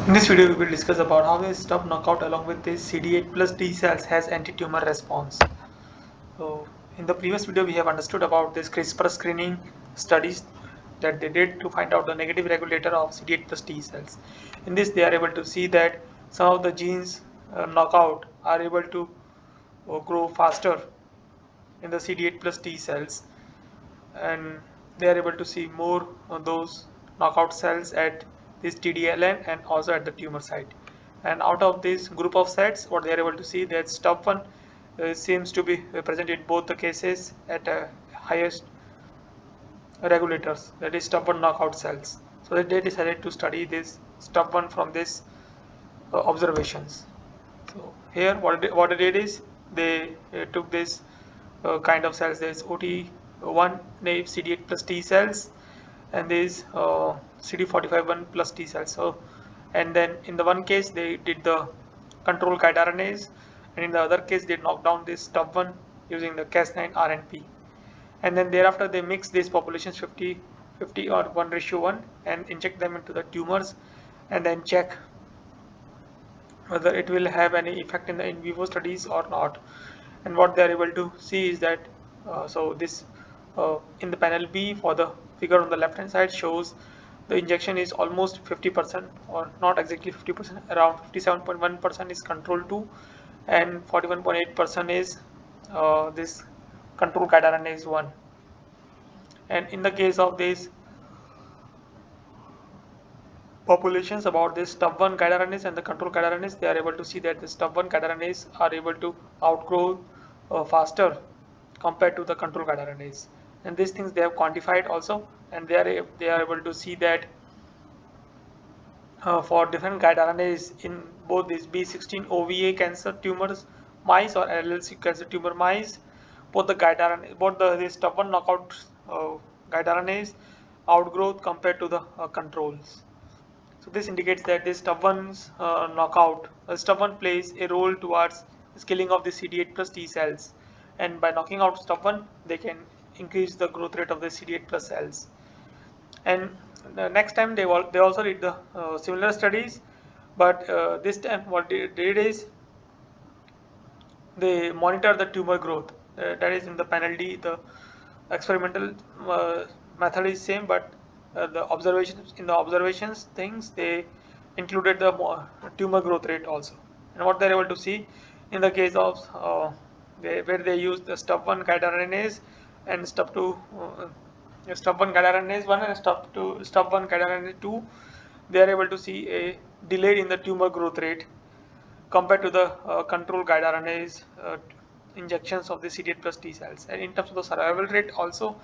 In this video, we will discuss about how the STUB knockout along with this CD8 plus T cells has anti-tumor response. So, in the previous video, we have understood about this CRISPR screening studies that they did to find out the negative regulator of CD8 plus T cells. In this, they are able to see that some of the genes knockout are able to grow faster in the CD8 plus T cells, and they are able to see more of those knockout cells at this TDLN and also at the tumor site. And out of this group of sets, what they are able to see that STUB1 seems to be present in both the cases at highest regulators, that is STUB1 knockout cells. So they decided to study this STUB1 from this observations. So here what they did is they took this kind of cells. There's OT1 naive CD8 plus T cells and these CD45 plus T cells. So, and then in the one case they did the control guide RNAs, and in the other case they knocked down this STUB1 using the Cas9 RNP. And then thereafter they mix these populations 50 or 1:1 and inject them into the tumors and then check whether it will have any effect in the in vivo studies or not. And what they are able to see is that so this in the panel B, for the figure on the left hand side, shows the injection is almost 50%, or not exactly 50%, around 57.1% is control 2 and 41.8% is this control guide RNA is 1. And in the case of this populations about this STUB1 guide RNAs and the control guide RNAs, they are able to see that the STUB1 guide RNAs are able to outgrow faster compared to the control guide RNAs. And these things they have quantified also, and they are able to see that for different guide RNAs in both these B16 OVA cancer tumors mice or LLC cancer tumor mice, both the guide RNA, both the STUB1 knockout guide RNAs outgrowth compared to the controls. So this indicates that this STUB1's knockout, STUB1 plays a role towards scaling of the CD8 plus T cells, and by knocking out STUB1, they can increase the growth rate of the CD8 plus cells. And the next time they also did the similar studies, but this time what they did is they monitor the tumor growth. That is in the panel D. The experimental method is same, but the observations things they included the tumor growth rate also. And what they're able to see in the case of where they use the STUB1 guide RNAs and STUB1 guide RNase 1 and STUB1 guide RNase 2, they are able to see a delay in the tumor growth rate compared to the control guide RNAs injections of the CD8 plus T cells. And in terms of the survival rate also,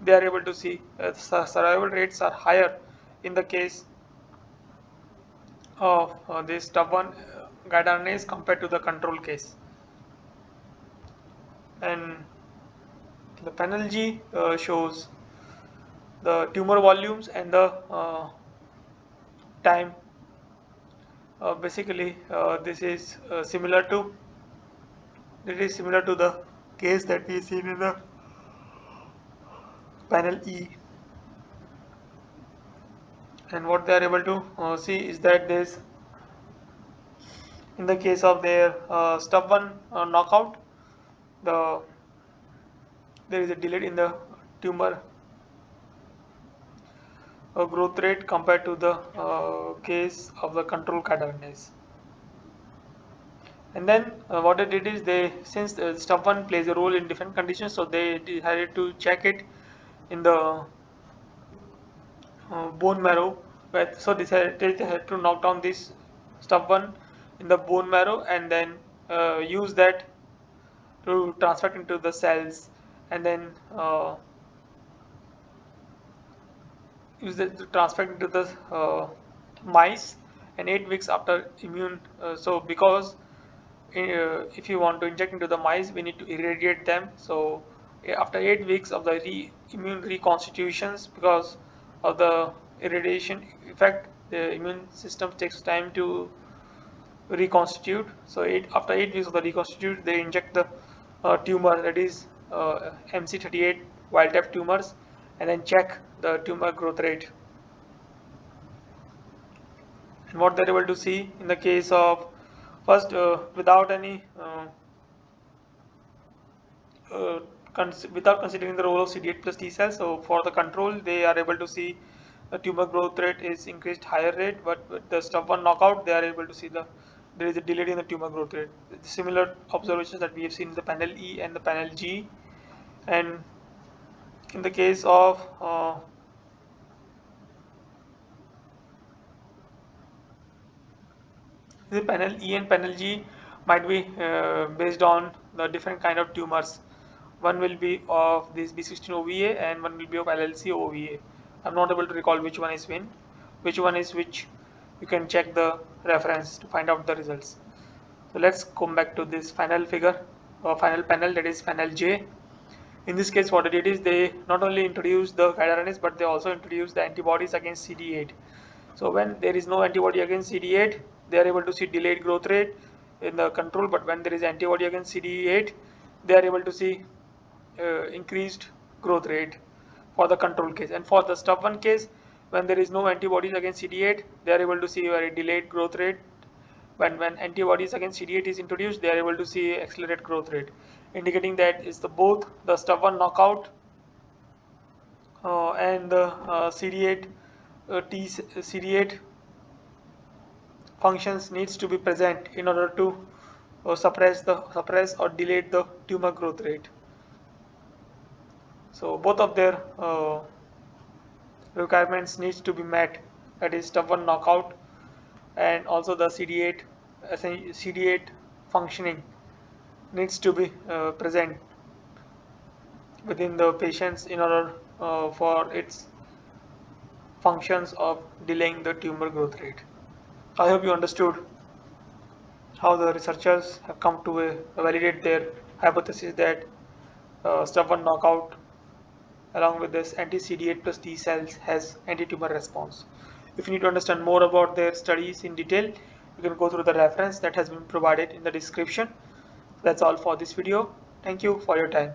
they are able to see survival rates are higher in the case of this STUB1 guide RNAs compared to the control case. And the panel G shows the tumor volumes and the time. Basically, this is similar to the case that we seen in the panel E. And what they are able to see is that this, in the case of their STUB1 knockout, there is a delay in the tumor growth rate compared to the case of the control guide RNAs. And then what they did is since STUB1 plays a role in different conditions, so they decided to check it in the bone marrow. So they had to knock down this STUB1 in the bone marrow and then use that to transfer it into the cells, and then use it to transfer it into the mice. And 8 weeks after immune, so because if you want to inject into the mice, we need to irradiate them. So after 8 weeks of the immune reconstitutions, because of the irradiation effect, the immune system takes time to reconstitute. So after 8 weeks of the reconstitute, they inject the tumor, that is MC38 wild type tumors, and then check the tumor growth rate. And what they're able to see in the case of first, without any without considering the role of CD8 plus T cells, so for the control they are able to see the tumor growth rate is increased higher rate, but with the STUB1 knockout they are able to see there is a delay in the tumor growth rate. Similar observations that we have seen in the panel E and the panel G. And in the case of the panel E and panel G might be based on the different kind of tumors. One will be of this B16 OVA and one will be of LLC OVA. I'm not able to recall which one is which one is which. You can check the reference to find out the results. So let's come back to this final figure or final panel, that is panel J. In this case, what they did is they not only introduced the guide RNAs, but they also introduced the antibodies against CD8. So when there is no antibody against CD8, they are able to see delayed growth rate in the control, but when there is antibody against CD8, they are able to see increased growth rate for the control case. And for the STUB1 case, when there is no antibodies against CD8, they are able to see a very delayed growth rate. When antibodies against CD8 is introduced, they are able to see accelerated growth rate, indicating that is the both the STUB1 knockout and the CD8 CD8 functions needs to be present in order to suppress or delay the tumor growth rate. So both of their requirements needs to be met, that is STUB1 knockout and also the CD8 functioning needs to be present within the patients in order for its functions of delaying the tumor growth rate. I hope you understood how the researchers have come to validate their hypothesis that STUB1 knockout along with this anti-CD8 plus T cells has anti-tumor response. If you need to understand more about their studies in detail, you can go through the reference that has been provided in the description. That's all for this video. Thank you for your time.